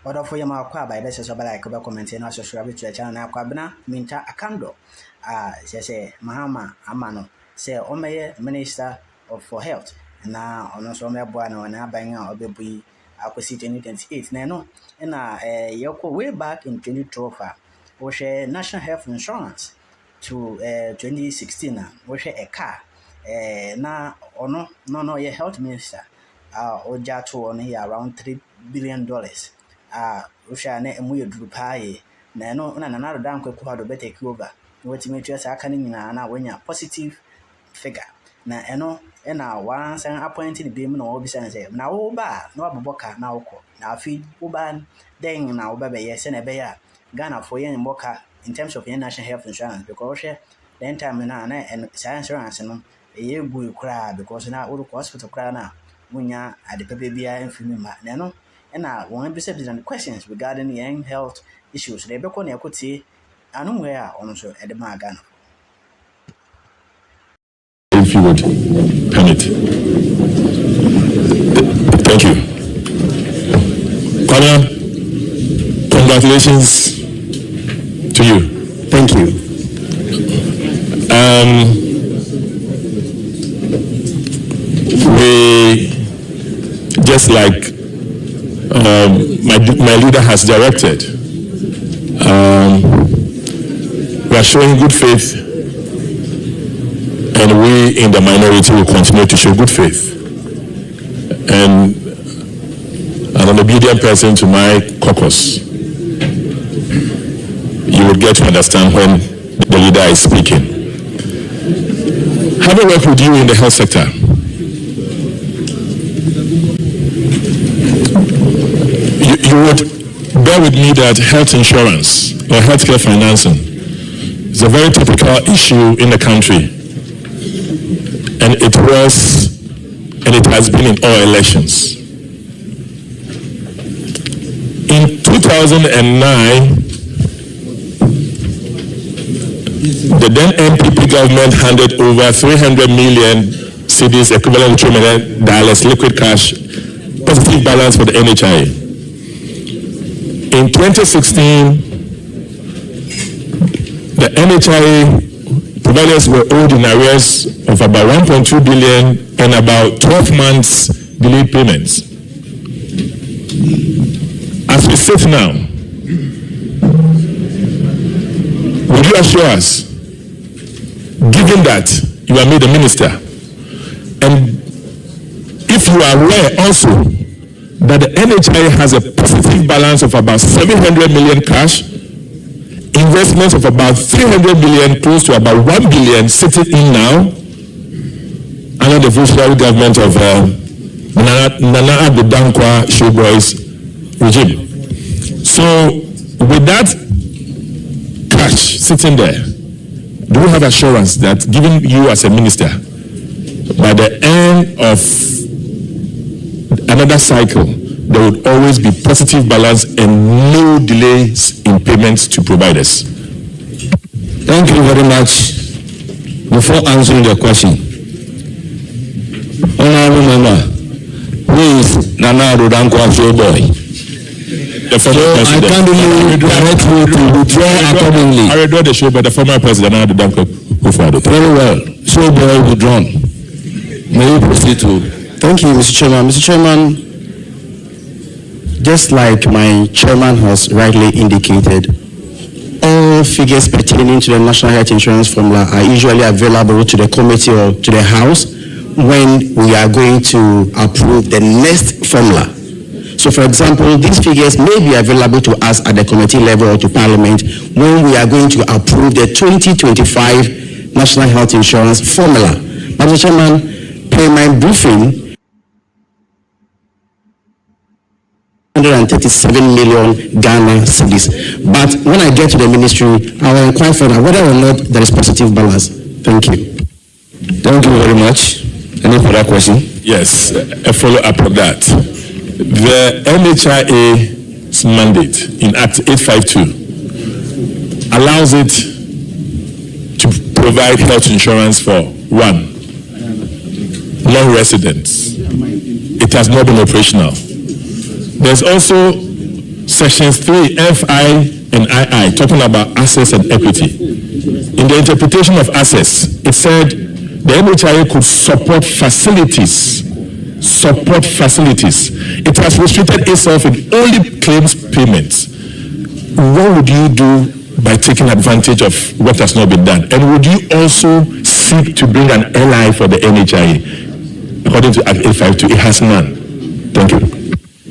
Order for your qua by this is about like a comment and also subscribe to the channel now. Quabna Minta Akando. Say Mahama Amano. Say Omeye Minister for Health. Na also me buano na banga obebu akwesi 2028 na no na yoko way back in 2012 we share National Health Insurance to 2016 we share a car na ono no ye health minister oja to on here around $3 billion we share na emu yeduru paaye na no na na dan kwekwa do better over what me twa aka ni nyina na wanya positive figure na eno na once an appointing be na obi say na wo ba na waboboka na woko na afi wo ba den na wo ba be yes na be ya Ghana for yen mboka in terms of national health insurance because then time na insurance no e gu kura because na wo hospital kura na munya ade pepe bia enfimi ma na no na won be say questions regarding young health issues they be ko na ekoti anu we a ono so e de ma Ghana. If you would permit. Thank you. Father, congratulations to you. Thank you. We, just like my leader has directed, we are showing good faith. And we in the minority will continue to show good faith. And I'm an obedient person to my caucus. You will get to understand when the leader is speaking. Having worked with you in the health sector, you would bear with me that health insurance or healthcare financing is a very typical issue in the country. And it was, and it has been in all elections. In 2009, the then NPP government handed over 300 million cedis equivalent to $2 million liquid cash, positive balance for the NHIA. In 2016, the NHIA providers were owed in arrears of about 1.2 billion and about 12 months delayed payments. As we sit now, would you assure us, given that you are made a minister, and if you are aware also that the NHIA has a positive balance of about 700 million cash, investments of about 300 billion, close to about 1 billion sitting in now under the visionary government of Nana Addo Dankwa Showboys regime. So with that cash sitting there, do we have assurance that given you as a minister, by the end of another cycle, there would always be positive balance and no delays in payments to providers? Thank you very much. Before answering the question, Honorable Member, who is Nana Addo Dankwa Showboy? The former president. I can't really direct you to withdraw accordingly. I withdraw the show, but the former president Nana Addo Dankwa Showboy. Very well. Showboy withdrawn. May you proceed to? Thank you, Mr. Chairman. Mr. Chairman, just like my chairman has rightly indicated, all figures pertaining to the National Health Insurance Formula are usually available to the committee or to the House when we are going to approve the next formula. So, for example, these figures may be available to us at the committee level or to Parliament when we are going to approve the 2025 National Health Insurance Formula. Mr. Chairman, per my briefing, 137 million Ghana cedis. But when I get to the ministry, I will inquire further whether or not there is positive balance. Thank you. Thank you very much. Any further question? Yes, a follow-up of that. The NHIA's mandate in Act 852 allows it to provide health insurance for one, non-residents. It has not been operational. There's also Sections 3, FI and II, talking about access and equity. In the interpretation of access, it said the NHIA could support facilities. It has restricted itself in only claims payments. What would you do by taking advantage of what has not been done? And would you also seek to bring an ally for the NHIA? According to Act 852, it has none. Thank you.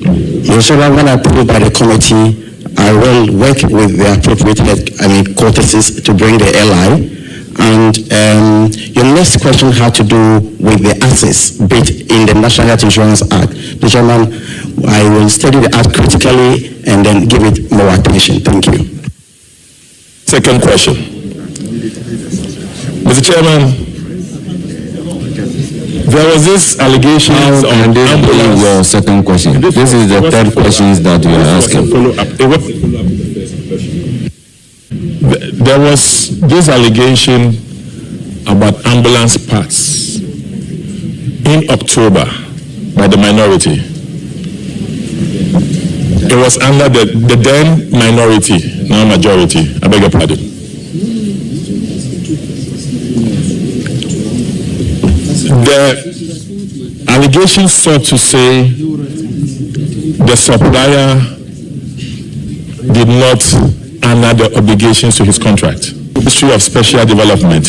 When approved by the committee, I will work with the appropriate courtesies to bring the ally. And your next question had to do with the access bit in the National Health Insurance Act. The Chairman, I will study the Act critically and then give it more attention. Thank you. Second question. Mr. Chairman, there was this allegation on your second question. This is the third question that you are asking. There was this allegation about ambulance parts in October by the minority. It was under the then minority, now majority. I beg your pardon. The allegation sought to say the supplier did not honor the obligations to his contract. Ministry of Special Development.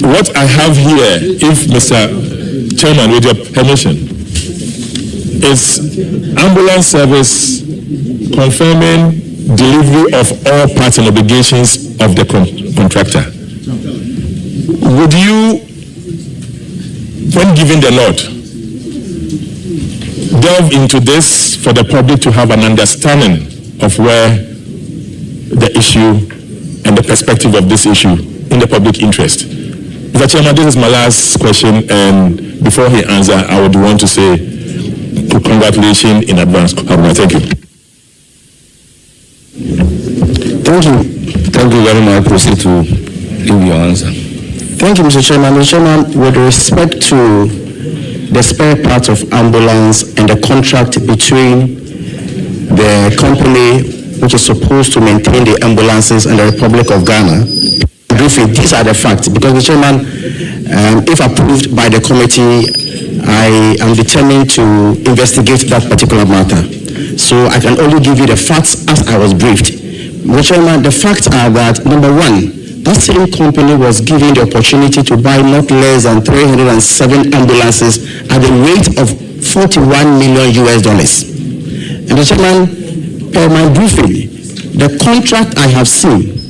What I have here, if Mr. Chairman, with your permission, is ambulance service confirming delivery of all parts and obligations of the contractor. Would you, when given the nod, delve into this for the public to have an understanding of where the issue and the perspective of this issue in the public interest? Mr. Chairman, this is my last question, and before he answers, I would want to say congratulations in advance. Thank you. Thank you. Thank you very much. Proceed to give your answer. Thank you, Mr. Chairman. Mr. Chairman, with respect to the spare parts of ambulance and the contract between the company which is supposed to maintain the ambulances in the Republic of Ghana, briefly, these are the facts. Because, Mr. Chairman, if approved by the committee, I am determined to investigate that particular matter. So I can only give you the facts as I was briefed. Mr. Chairman, the facts are that, number one, that same company was given the opportunity to buy not less than 307 ambulances at the rate of $41 million. And Mr. Chairman, per my briefing, the contract I have seen,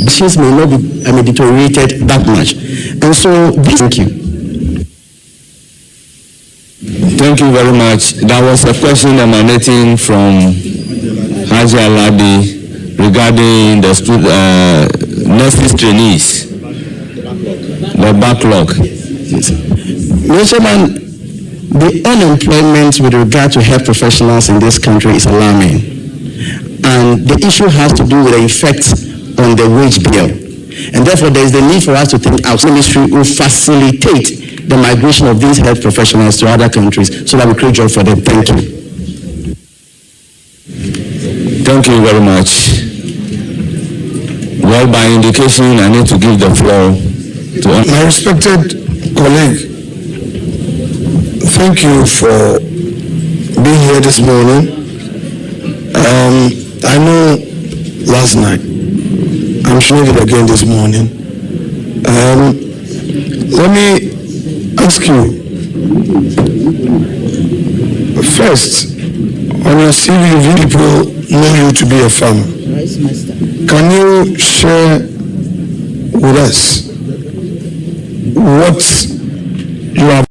machines may not be deteriorated that much. And so, thank you. Thank you very much. That was a question emanating from Haji Aladi regarding the nurses trainees, the backlog. Yes. Mr. Chairman, the unemployment with regard to health professionals in this country is alarming. And the issue has to do with the effects on the wage bill. And therefore, there is the need for us to think our ministry will facilitate the migration of these health professionals to other countries so that we create jobs for them. Thank you. Thank you very much. Well, by indication, I need to give the floor to my respected colleague. Thank you for being here this morning. I know last night, I'm sure it again this morning. Let me ask you, first, on your CV, people know you to be a farmer. Can you share with us what you have